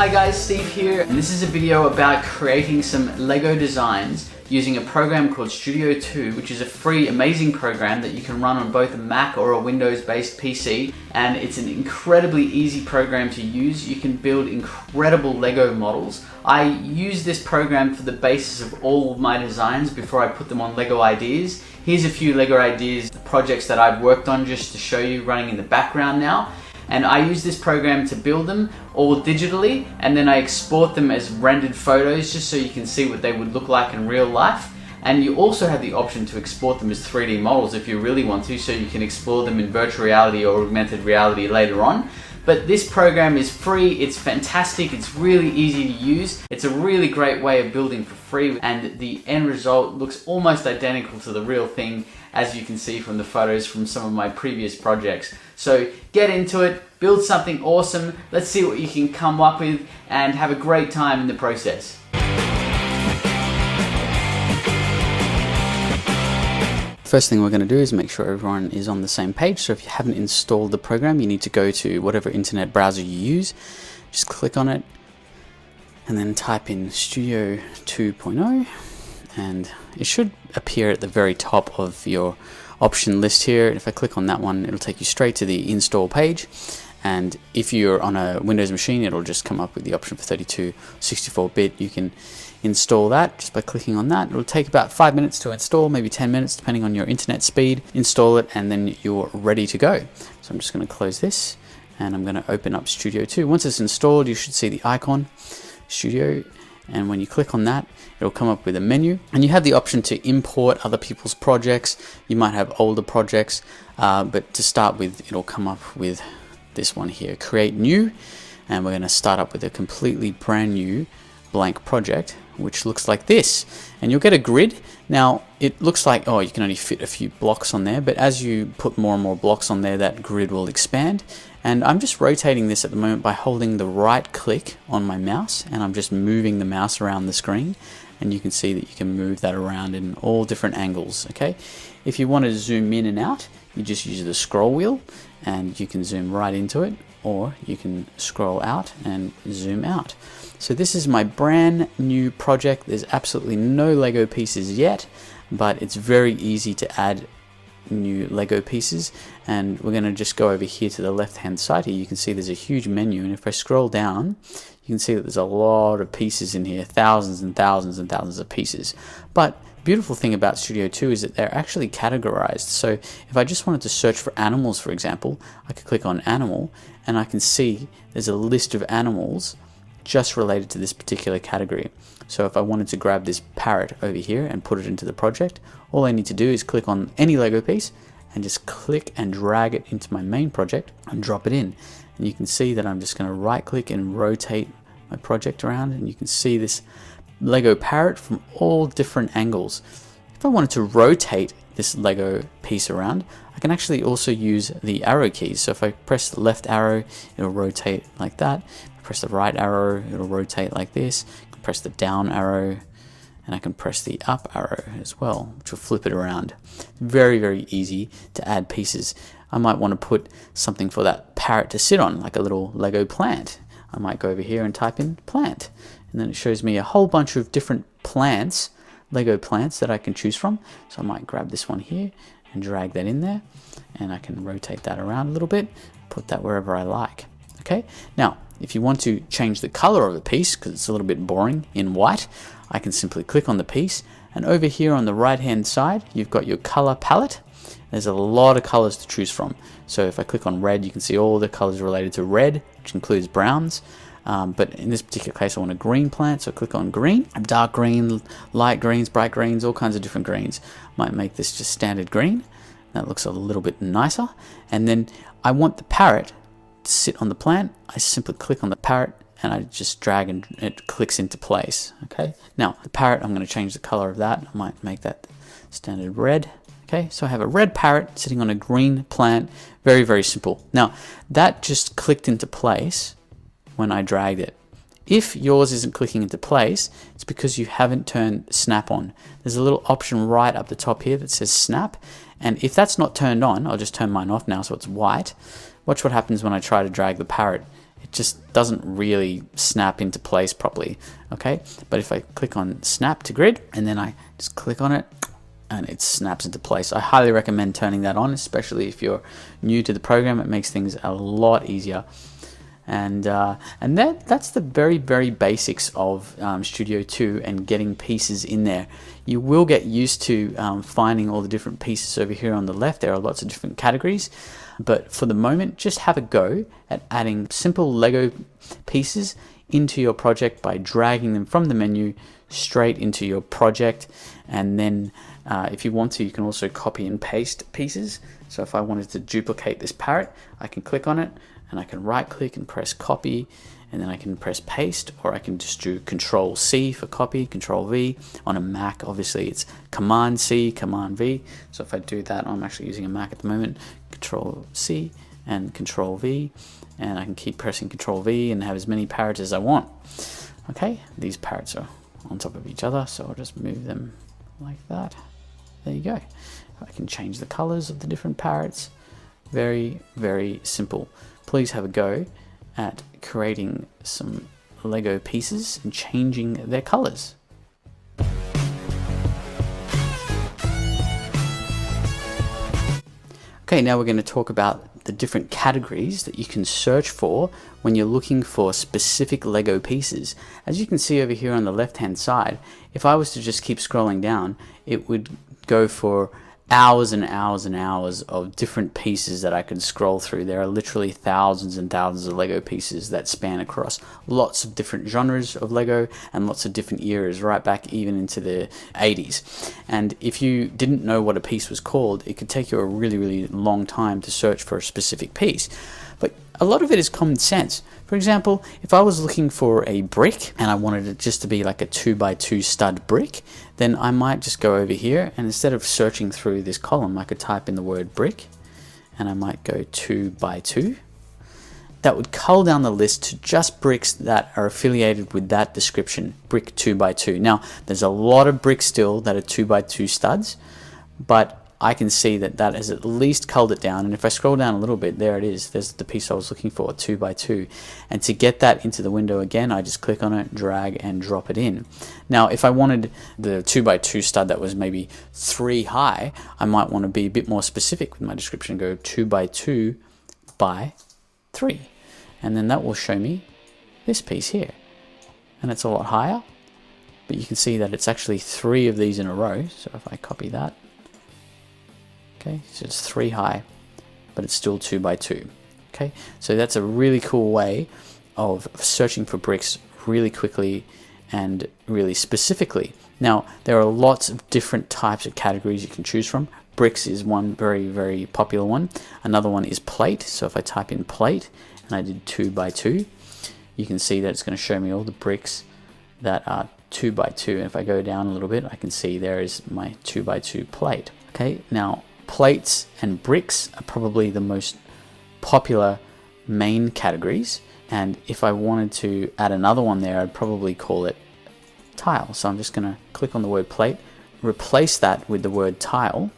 Hi guys, Steve here, and this is a video about creating some Lego designs using a program called Studio 2, which is a free, amazing program that you can run on both a Mac or a Windows-based PC, and it's an incredibly easy program to use. You can build incredible Lego models. I use this program for the basis of all of my designs before I put them on Lego Ideas. Here's a few Lego Ideas projects that I've worked on just to show you running in the background now. And I use this program to build them all digitally, and then I export them as rendered photos just so you can see what they would look like in real life. And you also have the option to export them as 3D models if you really want to, so you can explore them in virtual reality or augmented reality later on. But this program is free, it's fantastic, it's really easy to use. It's a really great way of building for free, and the end result looks almost identical to the real thing, as you can see from the photos from some of my previous projects. So get into it, build something awesome, let's see what you can come up with, and have a great time in the process. First thing we're going to do is make sure everyone is on the same page. So if you haven't installed the program, you need to go to whatever internet browser you use. Just click on it and then type in Studio 2.0, and it should appear at the very top of your option list here. If I click on that one, it'll take you straight to the install page. And if you're on a Windows machine, it'll just come up with the option for 32, 64-bit. You can install that just by clicking on that. It'll take about 5 minutes to install, maybe 10 minutes, depending on your internet speed. Install it, and then you're ready to go. So I'm just going to close this, and I'm going to open up Studio 2. Once it's installed, you should see the icon, Studio, and when you click on that, it'll come up with a menu, and you have the option to import other people's projects. You might have older projects, but to start with, it'll come up with this one here, create new, and we're going to start up with a completely brand new blank project, which looks like this, and you'll get a grid. Now it looks like, oh, you can only fit a few blocks on there, but as you put more and more blocks on there, that grid will expand. And I'm just rotating this at the moment by holding the right click on my mouse, and I'm just moving the mouse around the screen, and you can see that you can move that around in all different angles. Okay, if you want to zoom in and out, you just use the scroll wheel and you can zoom right into it, or you can scroll out and zoom out. So this is my brand new project. There's absolutely no Lego pieces yet, but it's very easy to add new Lego pieces. And we're going to just go over here to the left hand side here. You can see there's a huge menu, and if I scroll down, you can see that there's a lot of pieces in here, thousands and thousands and thousands of pieces. But the beautiful thing about Studio 2 is that they're actually categorized. So if I just wanted to search for animals, for example, I could click on animal, and I can see there's a list of animals just related to this particular category. So if I wanted to grab this parrot over here and put it into the project, all I need to do is click on any Lego piece and just click and drag it into my main project and drop it in. And you can see that I'm just going to right click and rotate my project around, and you can see this Lego parrot from all different angles. If I wanted to rotate this Lego piece around, I can actually also use the arrow keys. So if I press the left arrow, it'll rotate like that. If I press the right arrow, it'll rotate like this. I can press the down arrow, and I can press the up arrow as well, which will flip it around. Very, very easy to add pieces. I might want to put something for that parrot to sit on, like a little Lego plant. I might go over here and type in plant, and then it shows me a whole bunch of different plants, Lego plants that I can choose from. So I might grab this one here and drag that in there, and I can rotate that around a little bit, put that wherever I like. Okay, now if you want to change the color of a piece, because it's a little bit boring in white, I can simply click on the piece, and over here on the right hand side you've got your color palette. There's a lot of colors to choose from. So if I click on red, you can see all the colors related to red, which includes browns. But in this particular case, I want a green plant, so click on green. Dark green, light greens, bright greens, all kinds of different greens. Might make this just standard green. That looks a little bit nicer. And then I want the parrot to sit on the plant. I simply click on the parrot, and I just drag and it clicks into place. Okay. Now the parrot, I'm going to change the color of that. I might make that standard red. Okay, so I have a red parrot sitting on a green plant. Very, very simple. Now, that just clicked into place when I dragged it. If yours isn't clicking into place, it's because you haven't turned snap on. There's a little option right up the top here that says snap, and if that's not turned on, I'll just turn mine off now so it's white. Watch what happens when I try to drag the parrot. It just doesn't really snap into place properly. Okay, but if I click on snap to grid and then I just click on it and it snaps into place. I highly recommend turning that on, especially if you're new to the program. It makes things a lot easier. And that's the very basics of Studio 2 and getting pieces in there. You will get used to finding all the different pieces over here on the left. There are lots of different categories, but for the moment, just have a go at adding simple Lego pieces into your project by dragging them from the menu straight into your project. And then if you want to, you can also copy and paste pieces. So if I wanted to duplicate this parrot, I can click on it and I can right click and press copy, and then I can press paste, or I can just do Control C for copy, Control V. On a Mac, obviously it's Command C, Command V. So if I do that, I'm actually using a Mac at the moment, Control C and Control V, and I can keep pressing Control V and have as many parrots as I want. Okay, these parrots are on top of each other, so I'll just move them like that. There you go. I can change the colors of the different parrots. Very simple. Please have a go at creating some Lego pieces and changing their colors. Okay, now we're going to talk about the different categories that you can search for when you're looking for specific Lego pieces. As you can see over here on the left hand side, if I was to just keep scrolling down, it would go for hours and hours and hours of different pieces that I could scroll through. There are literally thousands and thousands of Lego pieces that span across lots of different genres of Lego and lots of different eras, right back even into the 80s. And if you didn't know what a piece was called, it could take you a really long time to search for a specific piece. But a lot of it is common sense. For example, if I was looking for a brick and I wanted it just to be like a 2x2 stud brick, then I might just go over here, and instead of searching through this column, I could type in the word brick and I might go 2x2. That would cull down the list to just bricks that are affiliated with that description, brick 2x2. Now, there's a lot of bricks still that are 2x2 studs, but I can see that that has at least culled it down. And if I scroll down a little bit, there it is. There's the piece I was looking for, 2x2. And to get that into the window again, I just click on it, drag and drop it in. Now, if I wanted the 2x2 stud that was maybe 3 high, I might want to be a bit more specific with my description, go 2x2 by 3. And then that will show me this piece here. And it's a lot higher, but you can see that it's actually 3 of these in a row. So if I copy that, okay, so it's 3 high, but it's still 2x2. Okay, so that's a really cool way of searching for bricks really quickly and really specifically. Now, there are lots of different types of categories you can choose from. Bricks is one very popular one. Another one is plate. So if I type in plate and I did 2x2, you can see that it's going to show me all the bricks that are 2x2. And if I go down a little bit, I can see there is my 2x2 plate. Okay, now plates and bricks are probably the most popular main categories, and if I wanted to add another one there, I'd probably call it tile. So I'm just going to click on the word plate, replace that with the word tile,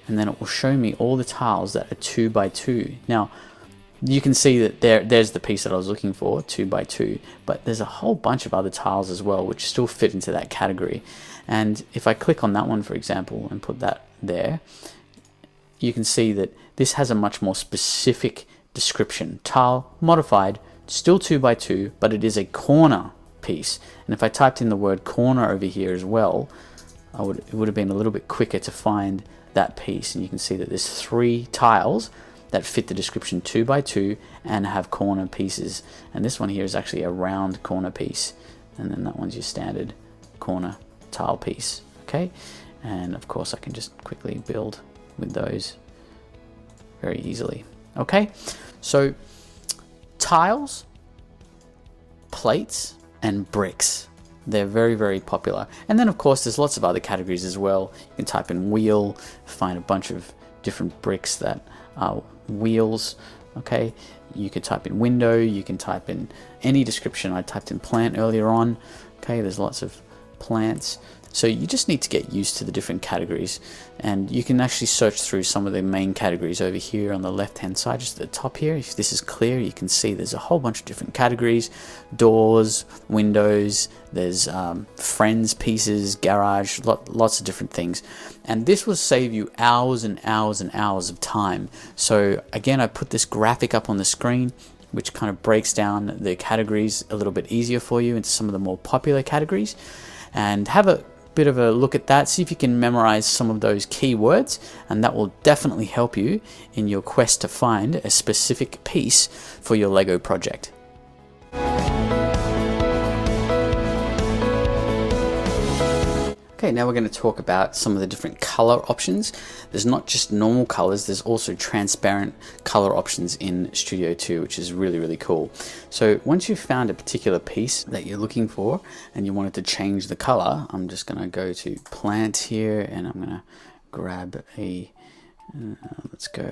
and then it will show me all the tiles that are 2x2. Now you can see that there's the piece that I was looking for, 2x2, but there's a whole bunch of other tiles as well which still fit into that category. And if I click on that one, for example, and put that there, you can see that this has a much more specific description. Tile modified, still 2x2, but it is a corner piece. And if I typed in the word corner over here as well, it would have been a little bit quicker to find that piece. And you can see that there's 3 tiles that fit the description 2x2 and have corner pieces. And this one here is actually a round corner piece. And then that one's your standard corner tile piece. Okay, and of course I can just quickly build with those very easily. Okay, so tiles, plates, and bricks, they're very popular. And then of course there's lots of other categories as well. You can type in wheel, find a bunch of different bricks that are wheels. Okay, you could type in window, you can type in any description. I typed in plant earlier on. Okay, there's lots of plants. So you just need to get used to the different categories, and you can actually search through some of the main categories over here on the left hand side, just at the top here. If this is clear, you can see there's a whole bunch of different categories: doors, windows, there's friends pieces, garage, lots of different things. And this will save you hours and hours and hours of time. So again, I put this graphic up on the screen, which kind of breaks down the categories a little bit easier for you into some of the more popular categories. And have a bit of a look at that, see if you can memorize some of those keywords, and that will definitely help you in your quest to find a specific piece for your Lego project. Okay, now we're going to talk about some of the different color options. There's not just normal colors, there's also transparent color options in Studio 2, which is really, really cool. So once you've found a particular piece that you're looking for and you wanted to change the color, I'm just going to go to plant here and I'm going to grab a, let's go,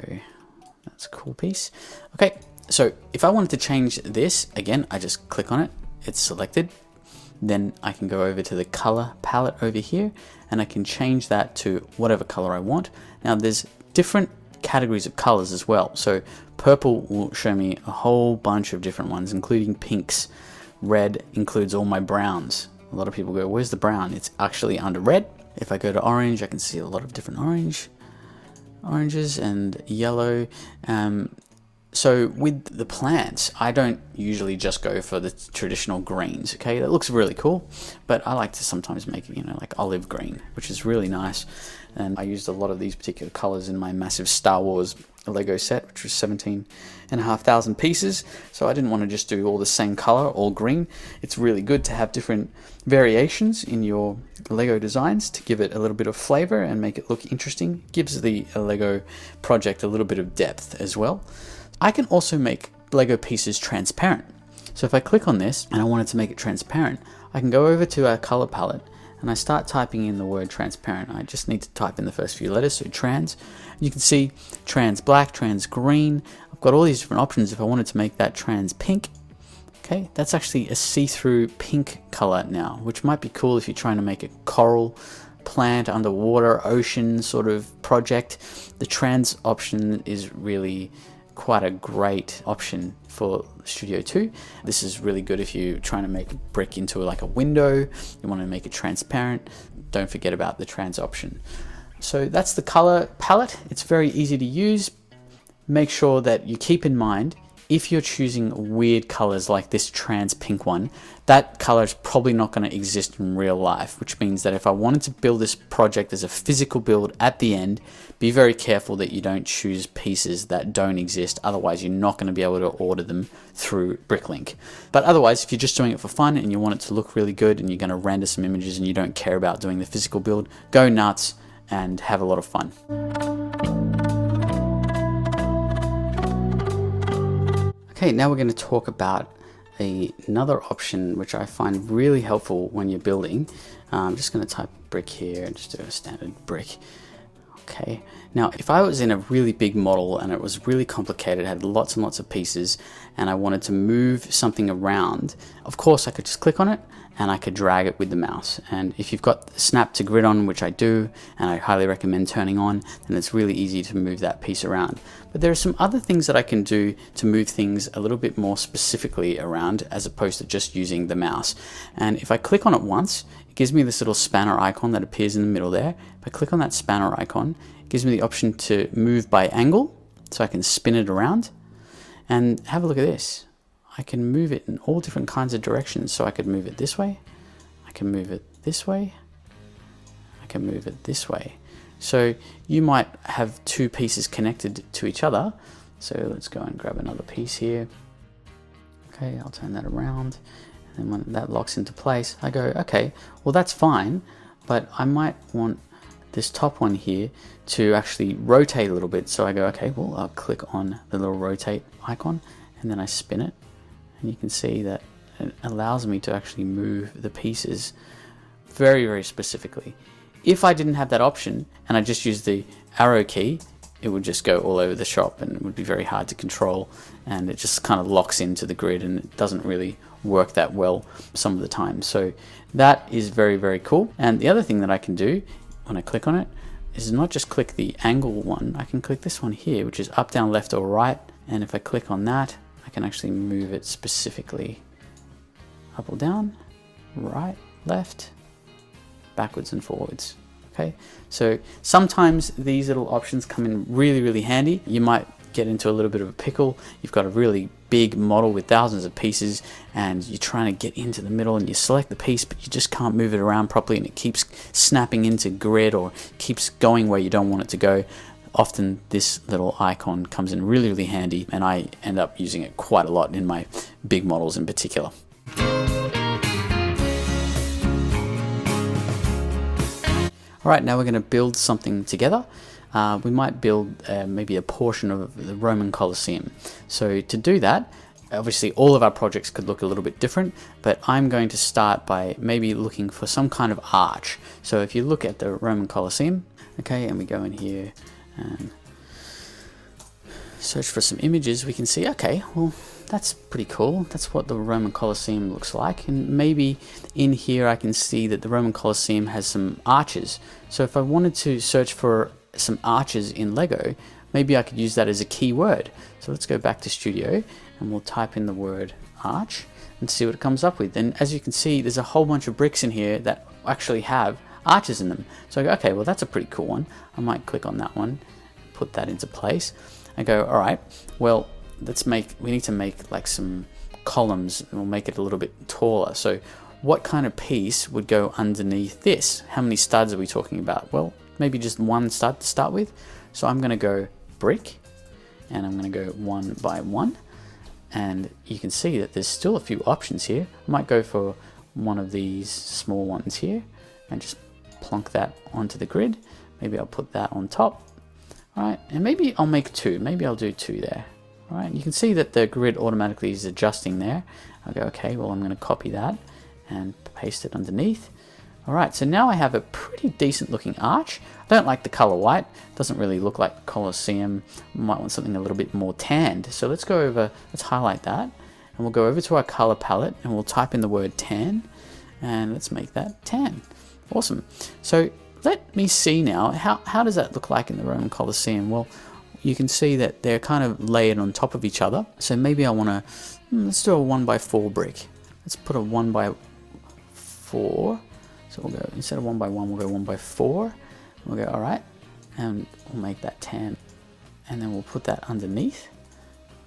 that's a cool piece. Okay, so if I wanted to change this, again, I just click on it, it's selected. Then I can go over to the color palette over here and I can change that to whatever color I want. Now there's different categories of colors as well. So purple will show me a whole bunch of different ones, including pinks. Red includes all my browns. A lot of people go, where's the brown? It's actually under red. If I go to orange, I can see a lot of different oranges and yellow. So with the plants, I don't usually just go for the traditional greens, okay? That looks really cool, but I like to sometimes make it, like olive green, which is really nice. And I used a lot of these particular colors in my massive Star Wars Lego set, which was 17,500 pieces. So I didn't want to just do all the same color, all green. It's really good to have different variations in your Lego designs to give it a little bit of flavor and make it look interesting. Gives the Lego project a little bit of depth as well. I can also make Lego pieces transparent. So if I click on this and I wanted to make it transparent, I can go over to our color palette and I start typing in the word transparent. I just need to type in the first few letters, so trans. You can see trans black, trans green. I've got all these different options. If I wanted to make that trans pink, okay, that's actually a see-through pink color now, which might be cool if you're trying to make a coral plant, underwater, ocean sort of project. The trans option is really quite a great option for Studio 2. This is really good if you're trying to make a brick into like a window, you want to make it transparent. Don't forget about the trans option. So that's the color palette. It's very easy to use. Make sure that you keep in mind, if you're choosing weird colors like this trans pink one, that color is probably not going to exist in real life, which means that if I wanted to build this project as a physical build at the end, be very careful that you don't choose pieces that don't exist. Otherwise, you're not going to be able to order them through Bricklink. But otherwise, if you're just doing it for fun and you want it to look really good and you're going to render some images and you don't care about doing the physical build, go nuts and have a lot of fun. Okay, now we're going to talk about another option which I find really helpful when you're building. I'm just going to type brick here and just do a standard brick. Okay, now if I was in a really big model and it was really complicated, had lots and lots of pieces, and I wanted to move something around, of course I could just click on it and I could drag it with the mouse. And if you've got snap to grid on, which I do, and I highly recommend turning on, then it's really easy to move that piece around. But there are some other things that I can do to move things a little bit more specifically around, as opposed to just using the mouse. And if I click on it once, it gives me this little spanner icon that appears in the middle there. If I click on that spanner icon, it gives me the option to move by angle, so I can spin it around. And have a look at this. I can move it in all different kinds of directions. So I could move it this way, I can move it this way, I can move it this way. So you might have two pieces connected to each other. So let's go and grab another piece here. Okay, I'll turn that around. And then when that locks into place, I go, okay, well that's fine, but I might want this top one here to actually rotate a little bit. So I go, okay, well I'll click on the little rotate icon and then I spin it. And you can see that it allows me to actually move the pieces very, very specifically. If I didn't have that option and I just used the arrow key, it would just go all over the shop and it would be very hard to control, and it just kind of locks into the grid and it doesn't really work that well some of the time. So that is very, very cool. And the other thing that I can do when I click on it is not just click the angle one, I can click this one here, which is up, down, left, or right. And if I click on that, I can actually move it specifically up or down, right, left, backwards and forwards. Okay, so sometimes these little options come in really, really handy. You might get into a little bit of a pickle. You've got a really big model with thousands of pieces and you're trying to get into the middle and you select the piece, but you just can't move it around properly and it keeps snapping into grid or keeps going where you don't want it to go. Often this little icon comes in really, really handy, and I end up using it quite a lot in my big models in particular. All right, now we're going to build something together. We might build maybe a portion of the Roman Colosseum. So to do that, obviously all of our projects could look a little bit different, but I'm going to start by maybe looking for some kind of arch. So if you look at the Roman Colosseum, okay, and we go in here and search for some images, we can see, okay, well, that's pretty cool. That's what the Roman Colosseum looks like. And maybe in here I can see that the Roman Colosseum has some arches. So if I wanted to search for some arches in Lego, maybe I could use that as a keyword. So let's go back to Studio and we'll type in the word arch and see what it comes up with. And as you can see, there's a whole bunch of bricks in here that actually have arches in them. So I go, okay, well, that's a pretty cool one. I might click on that one, put that into place. I go, all right, well, we need to make like some columns and we'll make it a little bit taller. So what kind of piece would go underneath this? How many studs are we talking about? Well, maybe just one stud to start with. So I'm going to go brick and I'm going to go 1 by 1. And you can see that there's still a few options here. I might go for one of these small ones here and just plonk that onto the grid. Maybe I'll put that on top. All right, and maybe I'll make 2. Maybe I'll do 2 there. All right, you can see that the grid automatically is adjusting there. I'll go, okay, well, I'm going to copy that and paste it underneath. All right, so now I have a pretty decent looking arch. I don't like the color white. It doesn't really look like Colosseum. Might want something a little bit more tanned. So let's go over, let's highlight that. And we'll go over to our color palette and we'll type in the word tan. And let's make that tan. Awesome. So let me see now, how does that look like in the Roman Colosseum? Well, you can see that they're kind of layered on top of each other. So maybe I want to, let's do a 1 by 4 brick. Let's put a 1 by 4. So we'll go, instead of 1 by 1, we'll go 1 by 4. We'll go, all right, and we'll make that tan. And then we'll put that underneath.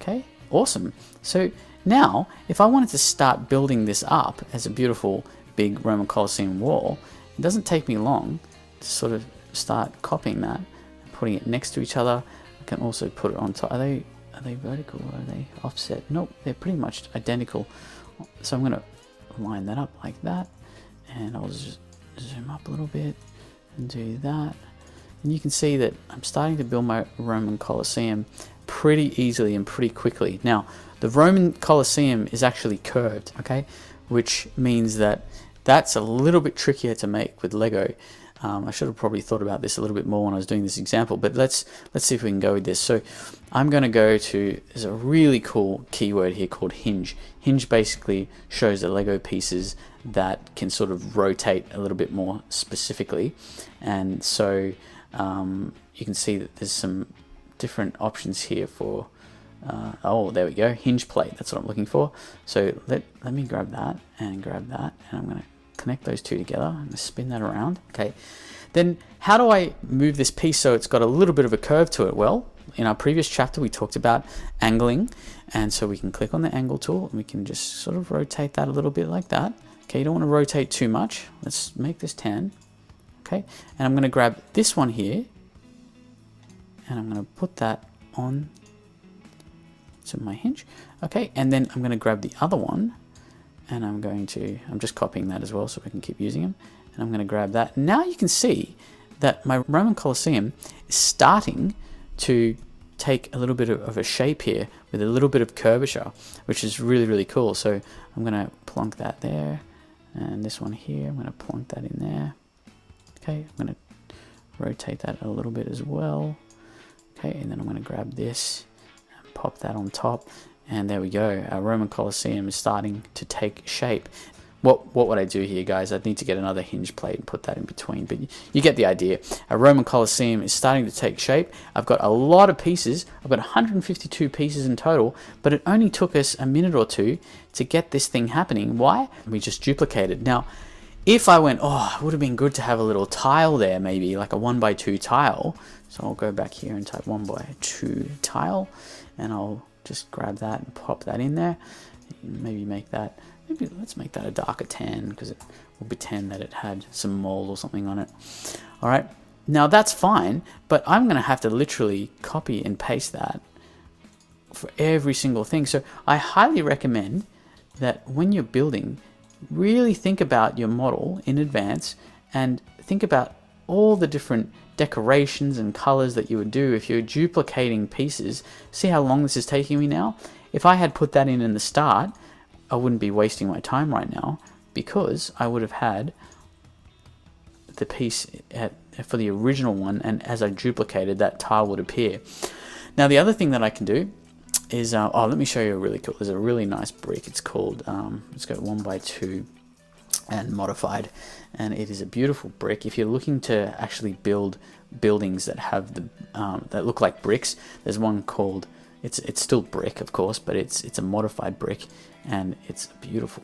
Okay, awesome. So now, if I wanted to start building this up as a beautiful big Roman Colosseum wall, it doesn't take me long to sort of start copying that and putting it next to each other. I can also put it on top. Are they vertical or are they offset? Nope, they're pretty much identical. So I'm going to line that up like that. And I'll just zoom up a little bit and do that. And you can see that I'm starting to build my Roman Colosseum pretty easily and pretty quickly. Now, the Roman Colosseum is actually curved, okay? Which means that that's a little bit trickier to make with Lego. I should have probably thought about this a little bit more when I was doing this example, but let's see if we can go with this. So I'm going to go to, there's a really cool keyword here called hinge. Hinge basically shows the Lego pieces that can sort of rotate a little bit more specifically. And so you can see that there's some different options here for, oh, there we go, hinge plate, that's what I'm looking for. So let me grab that, and I'm going to connect those two together. I'm going to spin that around. Okay. Then how do I move this piece so it's got a little bit of a curve to it? Well, in our previous chapter, we talked about angling. And so we can click on the angle tool and we can just sort of rotate that a little bit like that. Okay. You don't want to rotate too much. Let's make this 10. Okay. And I'm going to grab this one here and I'm going to put that on to my hinge. Okay. And then I'm going to grab the other one. And I'm just copying that as well so we can keep using them. And I'm going to grab that. Now you can see that my Roman Colosseum is starting to take a little bit of a shape here with a little bit of curvature, which is really, really cool. So I'm going to plonk that there. And this one here, I'm going to plonk that in there. Okay, I'm going to rotate that a little bit as well. Okay, and then I'm going to grab this and pop that on top. And there we go. Our Roman Colosseum is starting to take shape. What would I do here, guys? I'd need to get another hinge plate and put that in between, but you get the idea. Our Roman Colosseum is starting to take shape. I've got a lot of pieces. I've got 152 pieces in total, but it only took us a minute or two to get this thing happening. Why? We just duplicated. Now, if I went, oh, it would have been good to have a little tile there, maybe like a 1x2 tile. So I'll go back here and type 1x2 tile, and I'll just grab that and pop that in there. Maybe make that, let's make that a darker tan, because it will pretend that it had some mold or something on it. All right, now that's fine, but I'm going to have to literally copy and paste that for every single thing. So I highly recommend that when you're building, really think about your model in advance and think about all the different decorations and colors that you would do if you're duplicating pieces. See how long this is taking me now? If I had put that in the start, I wouldn't be wasting my time right now, because I would have had the piece for the original one, and as I duplicated, that tile would appear. Now the other thing that I can do is, let me show you a really cool, there's a really nice brick. It's called, let's go 1x2 and modified, and it is a beautiful brick. If you're looking to actually build buildings that have the that look like bricks, there's one called, it's still brick, of course, but it's a modified brick, and it's a beautiful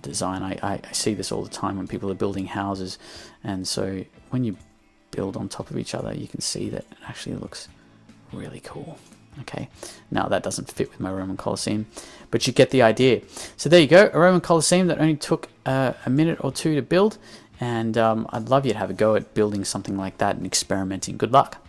design. I see this all the time when people are building houses, and so when you build on top of each other, you can see that it actually looks really cool. Okay, now that doesn't fit with my Roman Colosseum, but you get the idea. So there you go, a Roman Colosseum that only took a minute or two to build, and I'd love you to have a go at building something like that and experimenting. Good luck.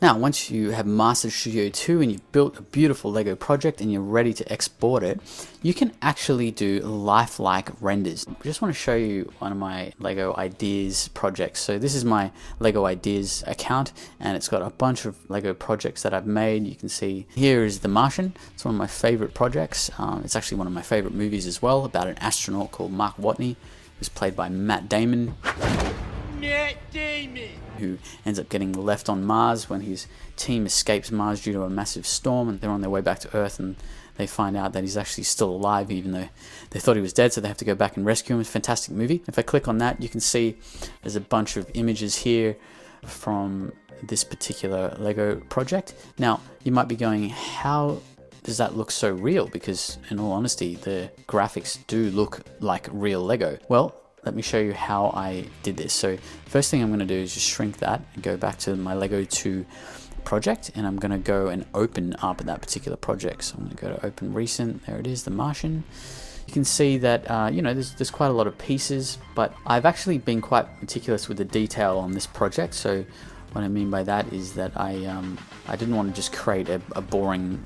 Now, once you have mastered Studio 2 and you've built a beautiful Lego project and you're ready to export it, you can actually do lifelike renders. I just want to show you one of my Lego Ideas projects. So this is my Lego Ideas account, and it's got a bunch of Lego projects that I've made. You can see here is The Martian. It's one of my favorite projects. It's actually one of my favorite movies as well, about an astronaut called Mark Watney, who's played by Matt Damon. Who ends up getting left on Mars when his team escapes Mars due to a massive storm, and they're on their way back to Earth, and they find out that he's actually still alive, even though they thought he was dead, so they have to go back and rescue him. It's a fantastic movie. If I click on that, you can see there's a bunch of images here from this particular Lego project. Now, you might be going, how does that look so real? Because in all honesty, the graphics do look like real Lego. Well, let me show you how I did this. So first thing I'm going to do is just shrink that and go back to my Lego 2 project, and I'm going to go and open up that particular project. So I'm going to go to open recent. There it is, The Martian. You can see that there's quite a lot of pieces, but I've actually been quite meticulous with the detail on this project. So what I mean by that is that I didn't want to just create a boring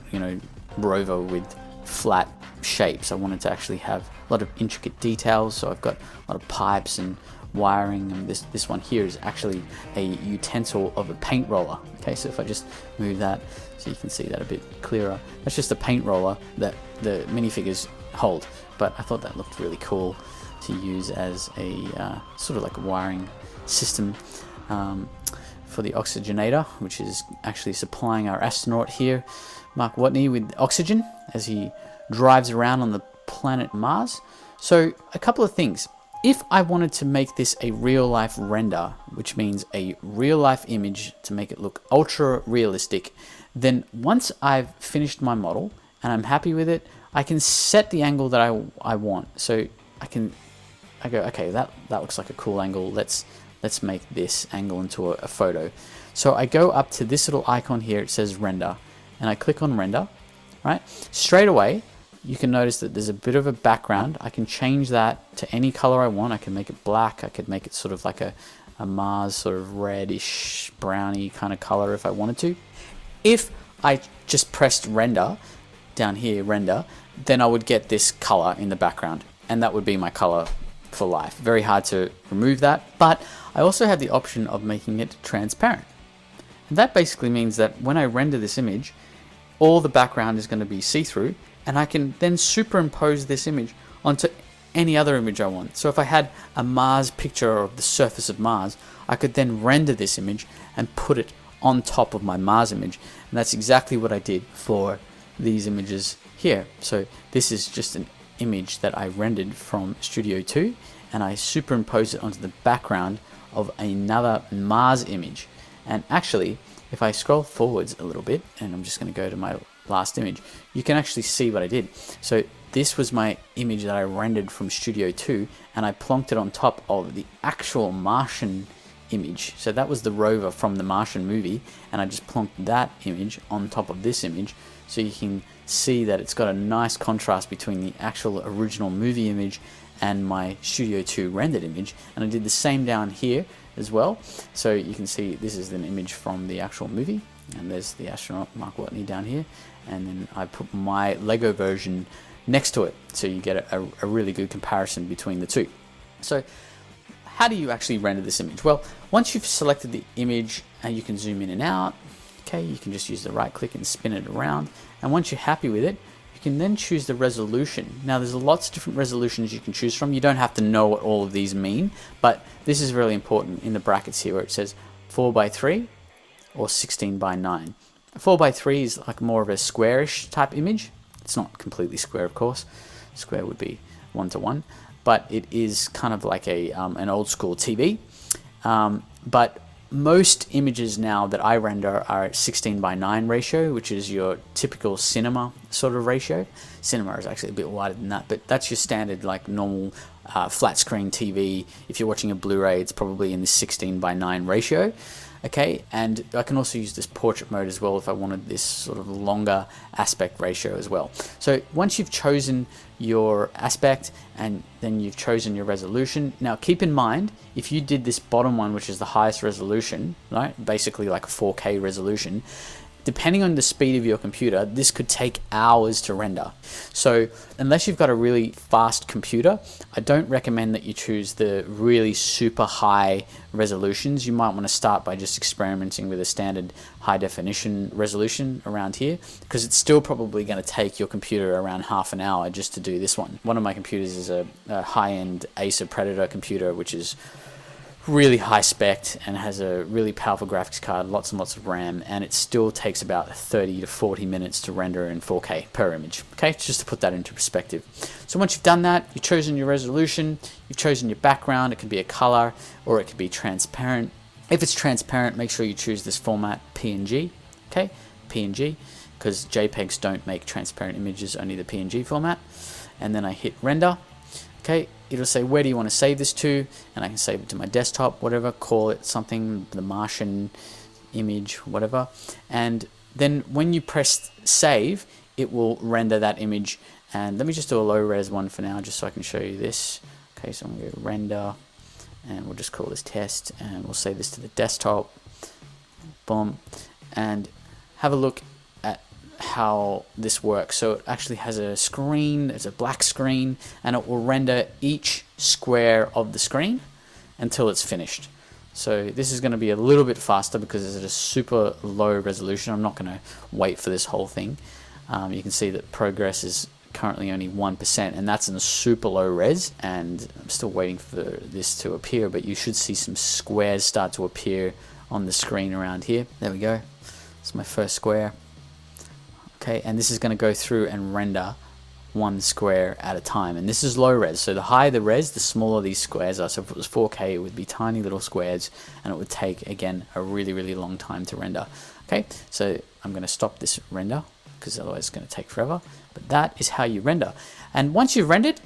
rover with flat shapes. I wanted to actually have a lot of intricate details, so I've got a lot of pipes and wiring, and this one here is actually a utensil of a paint roller. Okay, so if I just move that so you can see that a bit clearer, that's just a paint roller that the minifigures hold, but I thought that looked really cool to use as a sort of like a wiring system for the oxygenator, which is actually supplying our astronaut here, Mark Watney, with oxygen as he drives around on the planet Mars. So a couple of things. If I wanted to make this a real life render, which means a real life image to make it look ultra realistic, then once I've finished my model and I'm happy with it, I can set the angle that I want. So I go, okay, that looks like a cool angle. Let's make this angle into a photo. So I go up to this little icon here, it says render, and I click on render, right? Straight away, you can notice that there's a bit of a background. I can change that to any color I want. I can make it black. I could make it sort of like a Mars sort of reddish, browny kind of color if I wanted to. If I just pressed render, down here, render, then I would get this color in the background, and that would be my color for life. Very hard to remove that, but I also have the option of making it transparent. And that basically means that when I render this image, all the background is going to be see-through, and I can then superimpose this image onto any other image I want. So if I had a Mars picture of the surface of Mars, I could then render this image and put it on top of my Mars image. And that's exactly what I did for these images here. So this is just an image that I rendered from Studio 2, and I superimposed it onto the background of another Mars image. And actually, if I scroll forwards a little bit, and I'm just going to go to my last image, you can actually see what I did. So this was my image that I rendered from Studio 2, and I plonked it on top of the actual Martian image. So that was the rover from the Martian movie, and I just plonked that image on top of this image, so you can see that it's got a nice contrast between the actual original movie image and my Studio 2 rendered image. And I did the same down here as well, so you can see this is an image from the actual movie, and there's the astronaut Mark Watney down here, and then I put my Lego version next to it, so you get a really good comparison between the two. So how do you actually render this image? Well, once you've selected the image, you can zoom in and out. Okay, you can just use the right click and spin it around, and once you're happy with it, you can then choose the resolution. Now there's lots of different resolutions you can choose from. You don't have to know what all of these mean, but this is really important in the brackets here where it says 4:3 or 16:9. 4:3 is like more of a squarish type image. It's not completely square, of course. Square would be 1:1, but it is kind of like a an old school TV. But most images now that I render are at 16:9 ratio, which is your typical cinema sort of ratio. Cinema is actually a bit wider than that, but that's your standard like normal flat screen TV. If you're watching a Blu-ray, it's probably in the 16:9 ratio. Okay, and I can also use this portrait mode as well if I wanted this sort of longer aspect ratio as well. So once you've chosen your aspect and then you've chosen your resolution, now keep in mind, if you did this bottom one, which is the highest resolution, right, basically like a 4K resolution, depending on the speed of your computer, this could take hours to render. So unless you've got a really fast computer, I don't recommend that you choose the really super high resolutions. You might want to start by just experimenting with a standard high definition resolution around here, because it's still probably going to take your computer around half an hour just to do this one. One of my computers is a high-end Acer Predator computer, which is really high spec and has a really powerful graphics card, lots and lots of RAM, and it still takes about 30 to 40 minutes to render in 4K per image. Okay, just to put that into perspective. So once you've done that, you've chosen your resolution, you've chosen your background. It can be a color or it can be transparent. If it's transparent, make sure you choose this format PNG. Okay, PNG, because JPEGs don't make transparent images, only the PNG format. And then I hit render. Okay, it'll say, where do you want to save this to? And I can save it to my desktop, whatever, call it something, the Martian image, whatever. And then when you press save, it will render that image. And let me just do a low res one for now, just so I can show you this. Okay, so I'm going to render, and we'll just call this test, and we'll save this to the desktop. Boom. And have a look at how this works. So it actually has a screen, there's a black screen, and it will render each square of the screen until it's finished. So this is going to be a little bit faster because it's at a super low resolution. I'm not going to wait for this whole thing. You can see that progress is currently only 1%, and that's in a super low res, and I'm still waiting for this to appear, but you should see some squares start to appear on the screen around here. There we go. It's my first square. Okay, and this is going to go through and render one square at a time, and this is low res, so the higher the res, the smaller these squares are. So if it was 4K, it would be tiny little squares, and it would take, again, a really, really long time to render. Okay, so I'm going to stop this render because otherwise it's going to take forever, but that is how you render. And once you've rendered,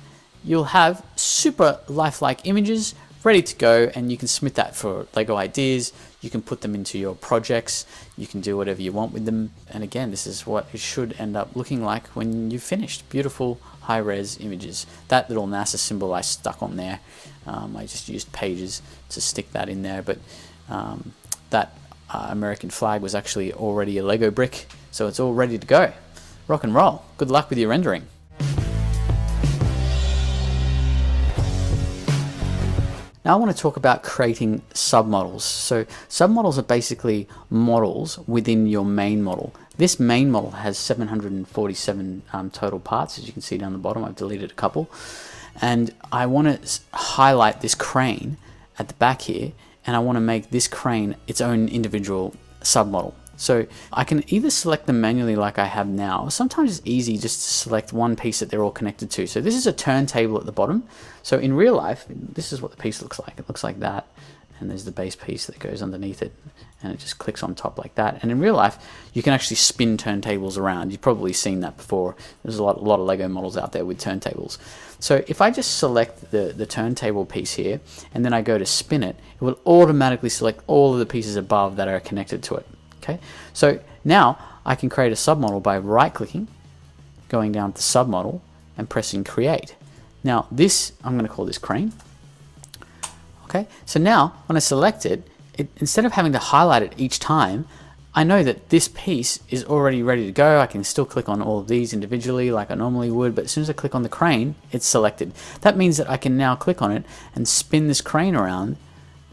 you'll have super lifelike images ready to go, and you can submit that for Lego ideas. You can put them into your projects, you can do whatever you want with them, and again, this is what it should end up looking like when you've finished. Beautiful high-res images. That little NASA symbol I stuck on there, I just used pages to stick that in there, but that American flag was actually already a Lego brick, so it's all ready to go. Rock and roll. Good luck with your rendering. Now I want to talk about creating submodels. So submodels are basically models within your main model. This main model has 747 total parts, as you can see down the bottom. I've deleted a couple. and I want to highlight this crane at the back here, and I want to make this crane its own individual submodel. So I can either select them manually like I have now, or sometimes it's easy just to select one piece that they're all connected to. So this is a turntable at the bottom. So in real life, this is what the piece looks like. It looks like that, and there's the base piece that goes underneath it, and it just clicks on top like that. And in real life, you can actually spin turntables around. You've probably seen that before. There's a lot of Lego models out there with turntables. So if I just select the turntable piece here, and then I go to spin it, it will automatically select all of the pieces above that are connected to it. Okay, so now I can create a submodel by right-clicking, going down to submodel, and pressing create. Now this, I'm going to call this crane. Okay, so now when I select it, instead of having to highlight it each time, I know that this piece is already ready to go. I can still click on all of these individually like I normally would, but as soon as I click on the crane, it's selected. That means that I can now click on it and spin this crane around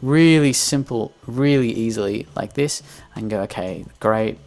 really simple, really easily like this. I can go, okay, great,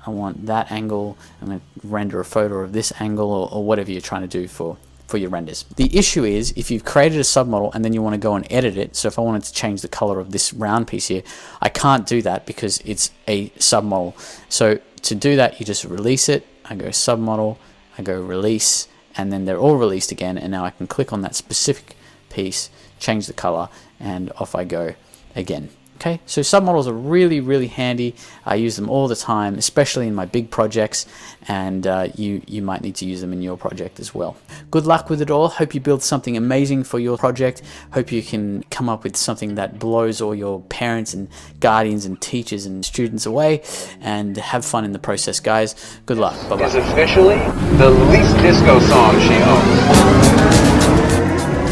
I want that angle. I'm going to render a photo of this angle, or whatever you're trying to do for your renders. The issue is if you've created a submodel and then you want to go and edit it, so if I wanted to change the color of this round piece here, I can't do that because it's a submodel. So to do that, you just release it. I go submodel, I go release, and then they're all released again, and now I can click on that specific piece, change the color, and off I go again. Okay, so submodels are really, really handy. I use them all the time, especially in my big projects, and you might need to use them in your project as well. Good luck with it all. Hope you build something amazing for your project. Hope you can come up with something that blows all your parents and guardians and teachers and students away, and have fun in the process, guys. Good luck. Bye-bye. Is officially the least disco song she owns.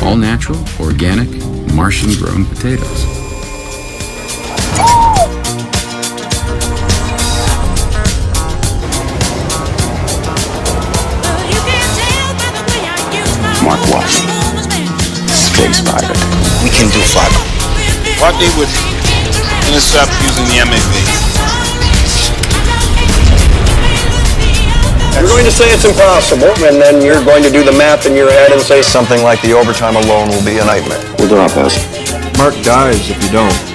All natural, organic, Martian grown potatoes. Mark Watson, Space Pirate. We can do fiber. What they would intercept using the MAV. You're going to say it's impossible, and then you're going to do the math in your head and say something like the overtime alone will be a nightmare. We'll do our best. Mark dies if you don't.